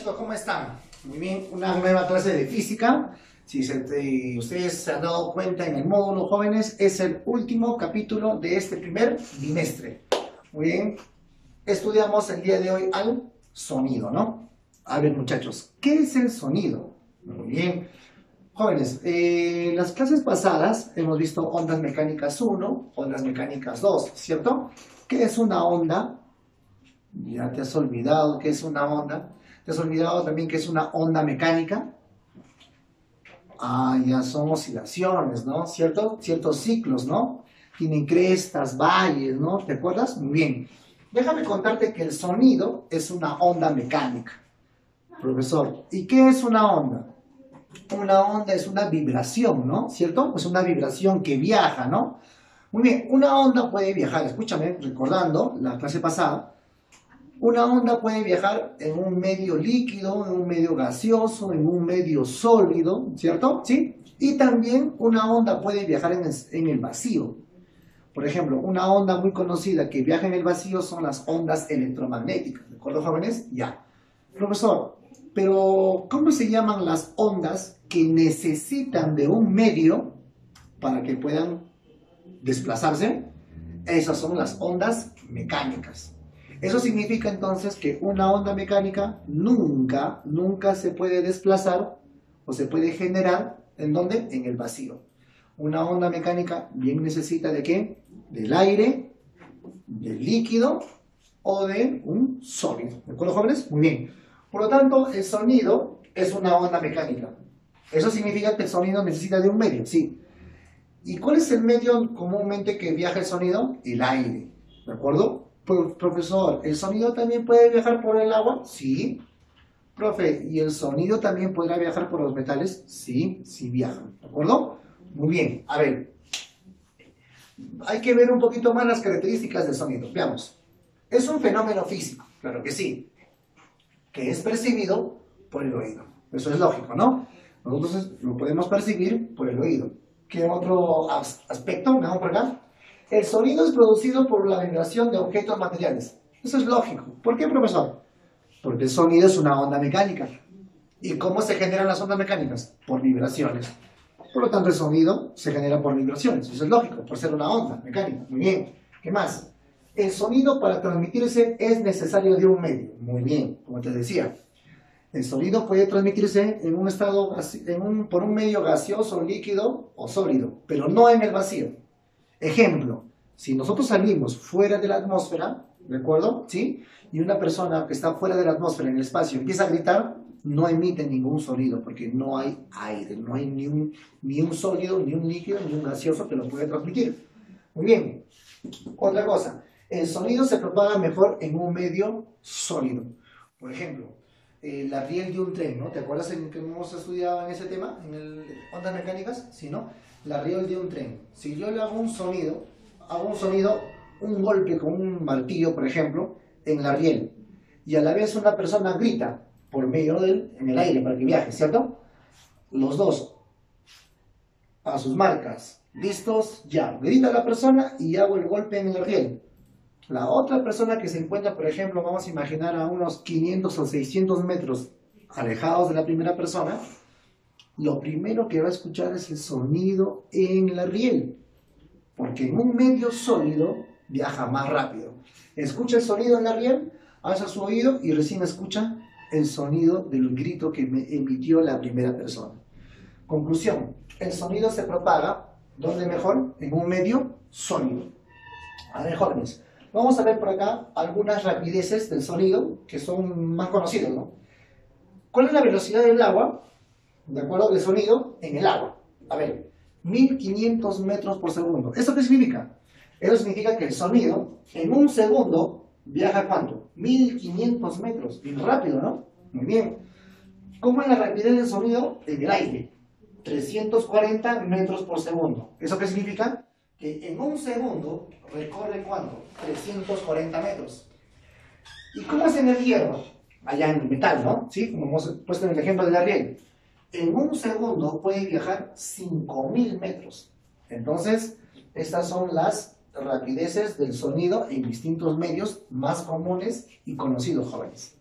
chicos, ¿cómo están? Muy bien, una nueva clase de física. Si ustedes se han dado cuenta en el módulo jóvenes, es el último capítulo de este primer bimestre. Muy bien, estudiamos el día de hoy al sonido, ¿no? A ver, muchachos, ¿qué es el sonido? Muy bien, jóvenes, las clases pasadas hemos visto ondas mecánicas 1, ondas mecánicas 2, ¿cierto? ¿Qué es una onda? Ya te has olvidado qué es una onda. ¿Te has olvidado también qué es una onda mecánica? Ah, ya son oscilaciones, ¿no? Ciertos ciclos, ¿no? Tienen crestas, valles, ¿no? ¿Te acuerdas? Muy bien. Déjame contarte que el sonido es una onda mecánica. Profesor, ¿y qué es una onda? Una onda es una vibración, ¿no? ¿Cierto? Es una vibración que viaja, ¿no? Muy bien, una onda puede viajar, escúchame, recordando la clase pasada. Una onda puede viajar en un medio líquido, en un medio gaseoso, en un medio sólido, ¿cierto? ¿Sí? Y también una onda puede viajar en el vacío. Por ejemplo, una onda muy conocida que viaja en el vacío son las ondas electromagnéticas. ¿De acuerdo, jóvenes? Ya. Profesor, pero ¿cómo se llaman las ondas que necesitan de un medio para que puedan desplazarse? Esas son las ondas mecánicas. Eso significa entonces que una onda mecánica nunca se puede desplazar o se puede generar, ¿en dónde? En el vacío. Una onda mecánica bien necesita ¿de qué? Del aire, del líquido o de un sólido. ¿De acuerdo, jóvenes? Muy bien. Por lo tanto, el sonido es una onda mecánica. Eso significa que el sonido necesita de un medio, sí. ¿Y cuál es el medio comúnmente que viaja el sonido? El aire. ¿De acuerdo? Profesor, ¿el sonido también puede viajar por el agua? Sí. Profe, ¿y el sonido también podrá viajar por los metales? Sí, sí viajan. ¿De acuerdo? Muy bien. A ver, hay que ver un poquito más las características del sonido. Veamos. Es un fenómeno físico, claro que sí, que es percibido por el oído. Eso es lógico, ¿no? Nosotros lo podemos percibir por el oído. ¿Qué otro aspecto? Veamos por acá. El sonido es producido por la vibración de objetos materiales. Eso es lógico. ¿Por qué, profesor? Porque el sonido es una onda mecánica. ¿Y cómo se generan las ondas mecánicas? Por vibraciones. Por lo tanto, el sonido se genera por vibraciones. Eso es lógico, por ser una onda mecánica. Muy bien. ¿Qué más? El sonido para transmitirse es necesario de un medio. Muy bien, como te decía. El sonido puede transmitirse en un estado, por un medio gaseoso, líquido o sólido, pero no en el vacío. Ejemplo, si nosotros salimos fuera de la atmósfera, ¿de acuerdo? ¿Sí? Y una persona que está fuera de la atmósfera en el espacio empieza a gritar, no emite ningún sonido porque no hay aire, no hay ni un sólido, ni un líquido, ni un gaseoso que lo pueda transmitir. Muy bien. Otra cosa, el sonido se propaga mejor en un medio sólido. Por ejemplo, la riel de un tren, ¿no? ¿Te acuerdas en que hemos estudiado en ese tema, en el ondas mecánicas? Sí, ¿no? La riel de un tren. Si yo le hago un sonido, un golpe con un martillo, por ejemplo, en la riel, y a la vez una persona grita por medio en el aire para que viaje, ¿cierto? Los dos, a sus marcas, listos, ya. Grita la persona y hago el golpe en la riel. La otra persona que se encuentra, por ejemplo, vamos a imaginar a unos 500 o 600 metros alejados de la primera persona, lo primero que va a escuchar es el sonido en la riel, porque en un medio sólido viaja más rápido. Escucha el sonido en la riel, alza su oído y recién escucha el sonido del grito que emitió la primera persona. Conclusión, el sonido se propaga, ¿dónde mejor? En un medio sólido. A ver, jóvenes, vamos a ver por acá algunas rapideces del sonido que son más conocidas, ¿no? ¿Cuál es la velocidad del agua? ¿De acuerdo? Del sonido en el agua. A ver, 1500 metros por segundo. ¿Eso qué significa? Eso significa que el sonido en un segundo viaja ¿cuánto? 1500 metros. Bien rápido, ¿no? Muy bien. ¿Cómo es la rapidez del sonido en el aire? 340 metros por segundo. ¿Eso qué significa? Que en un segundo recorre ¿cuánto? 340 metros. ¿Y cómo es en el hierro? Allá en el metal, ¿no? Sí, como hemos puesto en el ejemplo de la riel. En un segundo puede viajar 5000 metros. Entonces, estas son las rapideces del sonido en distintos medios más comunes y conocidos, jóvenes.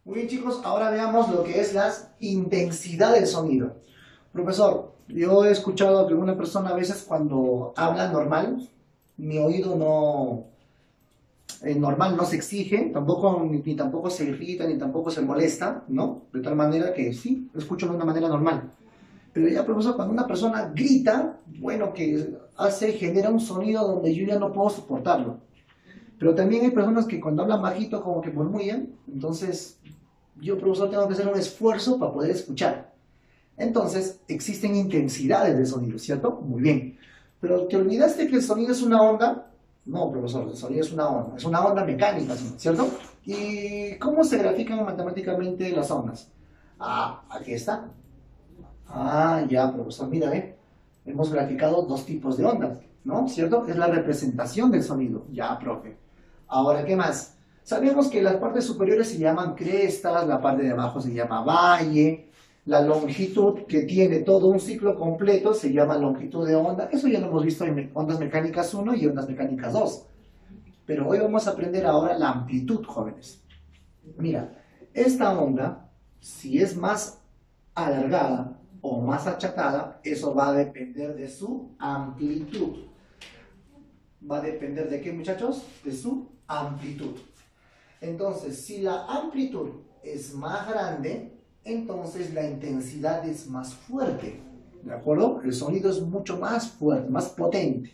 Muy bien, chicos, ahora veamos lo que es la intensidad del sonido. Profesor, yo he escuchado que una persona a veces cuando habla normal, mi oído no, normal no se exige, tampoco, ni tampoco se irrita, ni tampoco se molesta, ¿no? De tal manera que sí, escucho de una manera normal. Pero ya, profesor, cuando una persona grita, bueno, que genera un sonido donde yo ya no puedo soportarlo. Pero también hay personas que cuando hablan bajito como que murmullan, entonces yo, profesor, tengo que hacer un esfuerzo para poder escuchar. Entonces, existen intensidades de sonido, ¿cierto? Muy bien. Pero ¿te olvidaste que el sonido es una onda? No, profesor, el sonido es una onda mecánica, ¿cierto? ¿Y cómo se grafican matemáticamente las ondas? Ah, aquí está. Ah, ya, profesor, mira, hemos graficado dos tipos de ondas, ¿no? ¿Cierto? Es la representación del sonido. Ya, profe. Ahora, ¿qué más? Sabemos que las partes superiores se llaman crestas, la parte de abajo se llama valle, la longitud que tiene todo un ciclo completo se llama longitud de onda. Eso ya lo hemos visto en ondas mecánicas 1 y ondas mecánicas 2. Pero hoy vamos a aprender ahora la amplitud, jóvenes. Mira, esta onda, si es más alargada o más achatada, eso va a depender de su amplitud. ¿Va a depender de qué, muchachos? De su amplitud. Entonces, si la amplitud es más grande, entonces la intensidad es más fuerte. ¿De acuerdo? El sonido es mucho más fuerte, más potente.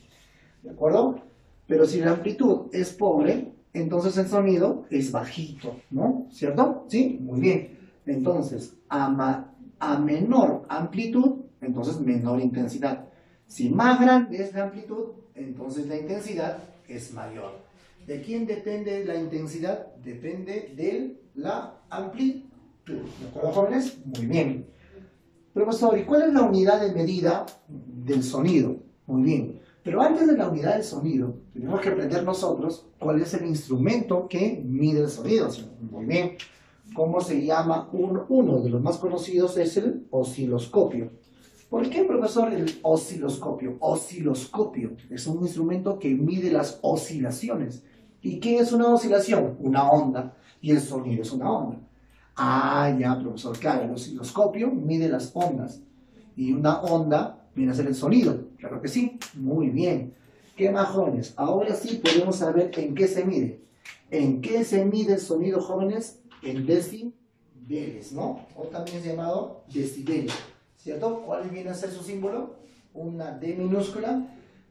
¿De acuerdo? Pero si la amplitud es pobre, entonces el sonido es bajito, ¿no? ¿Cierto? ¿Sí? Muy bien. Entonces, a menor amplitud, entonces menor intensidad. Si más grande es la amplitud, entonces la intensidad es mayor. ¿De quién depende la intensidad? Depende de la amplitud. ¿De acuerdo, jóvenes? Muy bien. Profesor, ¿y cuál es la unidad de medida del sonido? Muy bien. Pero antes de la unidad del sonido, tenemos que aprender nosotros cuál es el instrumento que mide el sonido. Muy bien. ¿Cómo se llama? Uno de los más conocidos es el osciloscopio. ¿Por qué, profesor, el osciloscopio? Osciloscopio es un instrumento que mide las oscilaciones. ¿Y qué es una oscilación? Una onda. Y el sonido es una onda. Ah, ya, profesor, claro, el osciloscopio mide las ondas. Y una onda viene a ser el sonido. Claro que sí. Muy bien. ¿Qué más, jóvenes? Ahora sí podemos saber en qué se mide. ¿En qué se mide el sonido, jóvenes? En decibeles, ¿no? O también es llamado decibelio, ¿cierto? ¿Cuál viene a ser su símbolo? Una D minúscula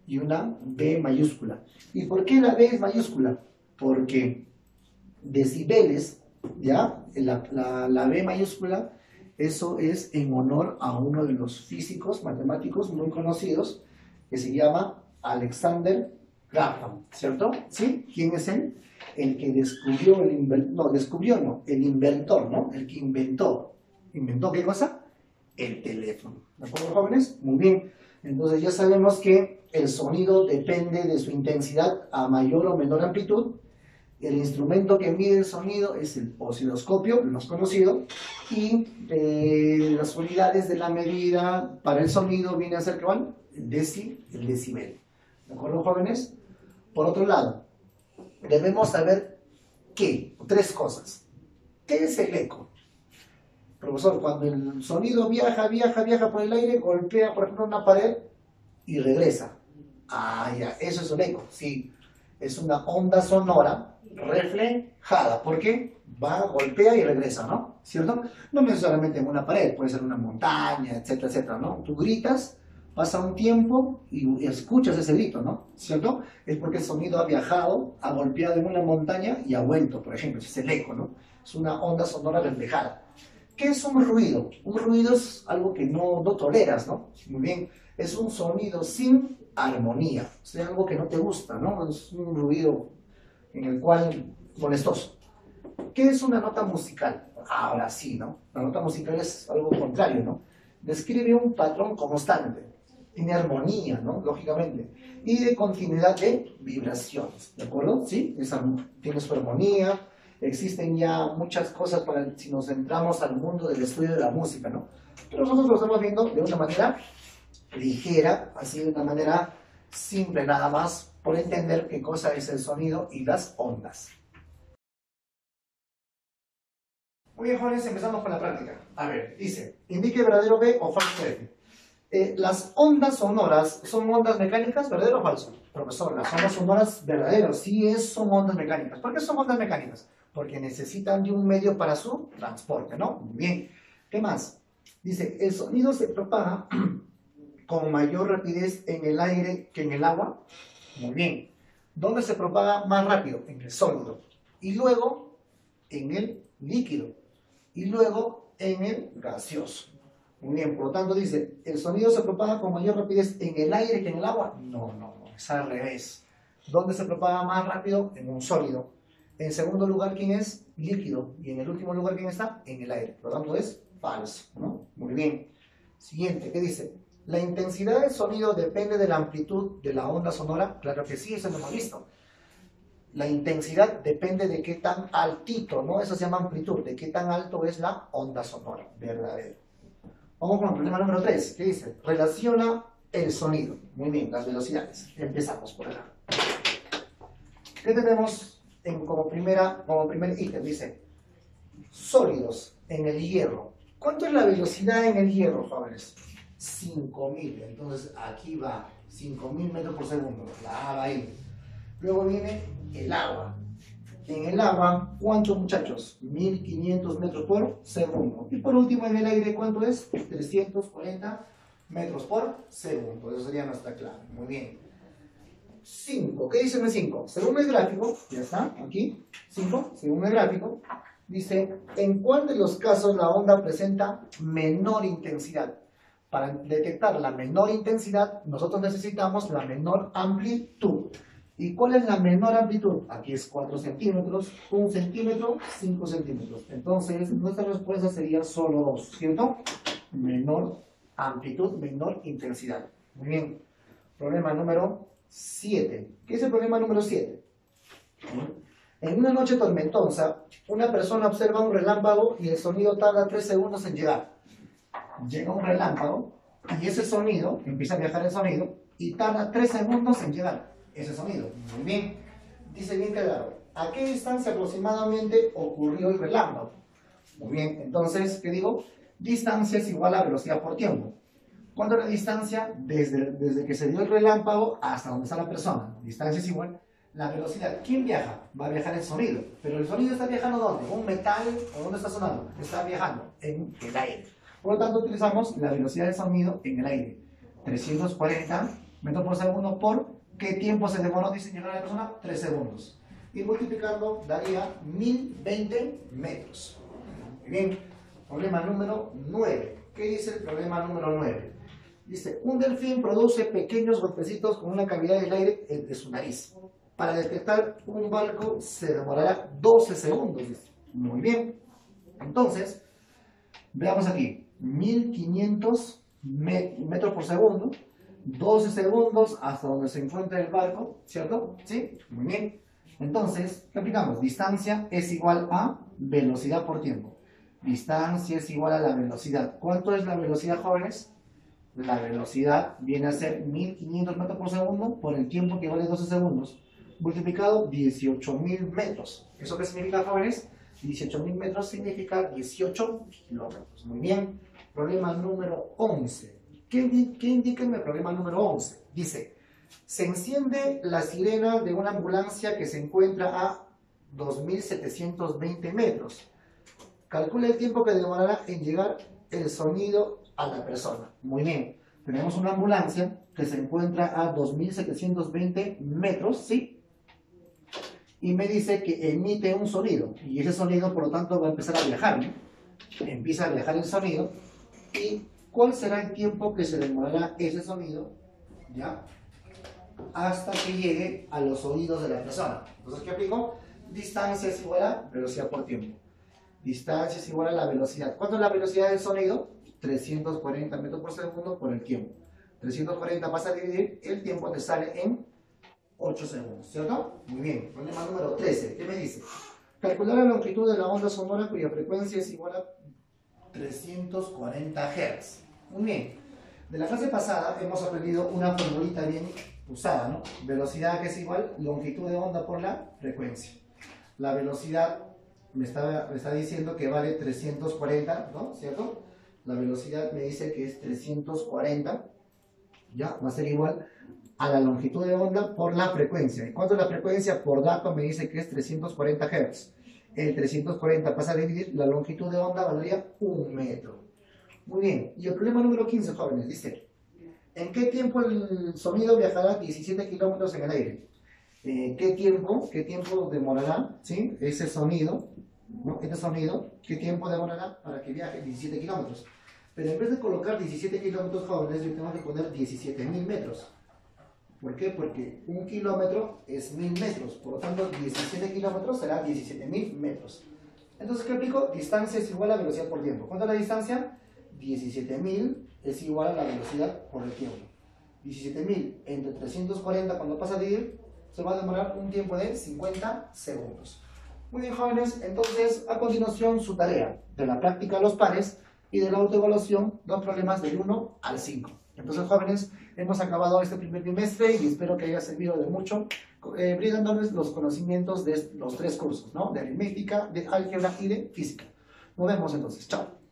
y una B mayúscula. ¿Y por qué la B es mayúscula? Porque decibeles, ¿ya? La B mayúscula, eso es en honor a uno de los físicos matemáticos muy conocidos que se llama Alexander Graham, ¿cierto? ¿Sí? ¿Quién es él? El que descubrió el inventor, ¿no? El que inventó. ¿Inventó qué cosa? El teléfono. ¿De acuerdo, jóvenes? Muy bien. Entonces ya sabemos que el sonido depende de su intensidad a mayor o menor amplitud. El instrumento que mide el sonido es el osciloscopio, el más conocido, y las unidades de la medida para el sonido viene a ser ¿cuál? El decibel. ¿De acuerdo, jóvenes? Por otro lado, debemos saber tres cosas. ¿Qué es el eco? Profesor, cuando el sonido viaja por el aire, golpea, por ejemplo, una pared y regresa. Ah, ya, eso es un eco. Sí, es una onda sonora reflejada. ¿Por qué? Va, golpea y regresa, ¿no? ¿Cierto? No necesariamente en una pared, puede ser una montaña, etcétera, etcétera, ¿no? Tú gritas, pasa un tiempo y escuchas ese grito, ¿no? ¿Cierto? Es porque el sonido ha viajado, ha golpeado en una montaña y ha vuelto, por ejemplo. Ese es el eco, ¿no? Es una onda sonora reflejada. ¿Qué es un ruido? Un ruido es algo que no toleras, ¿no? Muy bien. Es un sonido sin armonía. O sea, algo que no te gusta, ¿no? Es un ruido en el cual molestoso. ¿Qué es una nota musical? Ahora sí, ¿no? La nota musical es algo contrario, ¿no? Describe un patrón constante. Tiene armonía, ¿no? Lógicamente. Y de continuidad de vibraciones, ¿de acuerdo? ¿Sí? Tiene su armonía. Existen ya muchas cosas para si nos centramos al mundo del estudio de la música, ¿no? Pero nosotros lo estamos viendo de una manera ligera, así de una manera simple nada más, por entender qué cosa es el sonido y las ondas. Muy bien, jóvenes, empezamos con la práctica. A ver, dice, indique verdadero B o falso F. Las ondas sonoras son ondas mecánicas, ¿verdadero o falso? Profesor, las ondas sonoras verdaderas, son ondas mecánicas. ¿Por qué son ondas mecánicas? Porque necesitan de un medio para su transporte, ¿no? Muy bien. ¿Qué más? Dice, el sonido se propaga con mayor rapidez en el aire que en el agua. Muy bien. ¿Dónde se propaga más rápido? En el sólido. Y luego en el líquido. Y luego en el gaseoso. Muy bien, por lo tanto dice, ¿el sonido se propaga con mayor rapidez en el aire que en el agua? No, es al revés. ¿Dónde se propaga más rápido? En un sólido. En segundo lugar, ¿quién es? Líquido. Y en el último lugar, ¿quién está? En el aire. Por lo tanto es falso, ¿no? Muy bien. Siguiente, ¿qué dice? ¿La intensidad del sonido depende de la amplitud de la onda sonora? Claro que sí, eso lo hemos visto. La intensidad depende de qué tan altito, ¿no? Eso se llama amplitud, de qué tan alto es la onda sonora. Verdadero. Vamos con el problema número 3. ¿Qué dice? Relaciona el sonido. Muy bien, las velocidades. Empezamos por acá. ¿Qué tenemos como primer ítem? Dice, sólidos en el hierro. ¿Cuánto es la velocidad en el hierro, jóvenes? 5000. Entonces aquí va 5000 metros por segundo. La A va ahí. Luego viene el agua. En el agua, ¿cuántos, muchachos? 1500 metros por segundo. Y por último, en el aire, ¿cuánto es? 340 metros por segundo. Eso sería nuestra clave. Muy bien. 5. ¿Qué dice el 5? Según el gráfico, ya está, aquí, 5, según el gráfico, dice, ¿en cuál de los casos la onda presenta menor intensidad? Para detectar la menor intensidad, nosotros necesitamos la menor amplitud. ¿Y cuál es la menor amplitud? Aquí es 4 centímetros, 1 centímetro, 5 centímetros. Entonces, nuestra respuesta sería solo 2, ¿cierto? Menor amplitud, menor intensidad. Muy bien. Problema número 7. ¿Qué es el problema número 7? En una noche tormentosa, una persona observa un relámpago y el sonido tarda 3 segundos en llegar. Llega un relámpago y ese sonido, empieza a viajar el sonido y tarda 3 segundos en llegar. Ese sonido. Muy bien. Dice bien claro. ¿A qué distancia aproximadamente ocurrió el relámpago? Muy bien. Entonces, ¿qué digo? Distancia es igual a velocidad por tiempo. ¿Cuánto es la distancia? Desde que se dio el relámpago hasta donde está la persona. Distancia es igual. La velocidad. ¿Quién viaja? Va a viajar el sonido. Pero el sonido está viajando ¿dónde? ¿Un metal? ¿O dónde está sonando? Está viajando en el aire. Por lo tanto, utilizamos la velocidad del sonido en el aire. 340 metros por segundo por... ¿Qué tiempo se demoró en llegar a la persona? 3 segundos. Y multiplicando daría 1020 metros. Muy bien. Problema número 9. ¿Qué dice el problema número 9? Dice, un delfín produce pequeños golpecitos con una cavidad del aire de su nariz. Para detectar un barco se demorará 12 segundos. Dice. Muy bien. Entonces, veamos aquí. 1500 metros por segundo. 12 segundos hasta donde se encuentra el barco, ¿cierto? ¿Sí? Muy bien. Entonces, ¿qué aplicamos? Distancia es igual a velocidad por tiempo. Distancia es igual a la velocidad. ¿Cuánto es la velocidad, jóvenes? La velocidad viene a ser 1500 metros por segundo por el tiempo que vale 12 segundos, multiplicado 18.000 metros. ¿Eso qué significa, jóvenes? 18.000 metros significa 18 kilómetros. Muy bien. Problema número 11. ¿Qué indica en el problema número 11? Dice, se enciende la sirena de una ambulancia que se encuentra a 2.720 metros. Calcula el tiempo que demorará en llegar el sonido a la persona. Muy bien, tenemos una ambulancia que se encuentra a 2.720 metros, ¿sí? Y me dice que emite un sonido. Y ese sonido, por lo tanto, va a empezar a viajar, ¿no? Empieza a viajar el sonido y... ¿cuál será el tiempo que se demorará ese sonido, ya, hasta que llegue a los oídos de la persona? Entonces, ¿qué aplico? Distancia es igual a velocidad por tiempo. Distancia es igual a la velocidad. ¿Cuánto es la velocidad del sonido? 340 metros por segundo por el tiempo. 340 pasa a dividir, el tiempo te sale en 8 segundos, ¿cierto? Muy bien. Problema número 13. ¿Qué me dice? Calcular la longitud de la onda sonora cuya frecuencia es igual a 340 Hz. Muy bien. De la clase pasada hemos aprendido una formulita bien usada, ¿no? Velocidad que es igual longitud de onda por la frecuencia. La velocidad me está diciendo que vale 340, ¿no? ¿Cierto? La velocidad me dice que es 340, ya, va a ser igual a la longitud de onda por la frecuencia. ¿Y cuánto es la frecuencia? Por dato me dice que es 340 Hz. El 340 pasa a dividir, la longitud de onda valdría 1 metro. Muy bien, y el problema número 15, jóvenes, dice, ¿en qué tiempo el sonido viajará 17 kilómetros en el aire? ¿Qué tiempo demorará, ¿sí? Ese sonido, ¿no? Este sonido, ¿qué tiempo demorará para que viaje 17 kilómetros? Pero en vez de colocar 17 kilómetros, jóvenes, yo tengo que poner 17.000 metros. ¿Por qué? Porque 1 kilómetro es 1000 metros, por lo tanto 17 kilómetros será 17.000 metros. Entonces, ¿qué aplico? Distancia es igual a velocidad por tiempo. ¿Cuánto es la distancia? 17.000 es igual a la velocidad por el tiempo. 17.000 entre 340 cuando pasa a dividir, se va a demorar un tiempo de 50 segundos. Muy bien, jóvenes, entonces a continuación su tarea de la práctica de los pares y de la autoevaluación, dos problemas del 1 al 5. Entonces, jóvenes, hemos acabado este primer trimestre y espero que haya servido de mucho, brindándoles los conocimientos de los 3 cursos, ¿no? De aritmética, de álgebra y de física. Nos vemos entonces. Chao.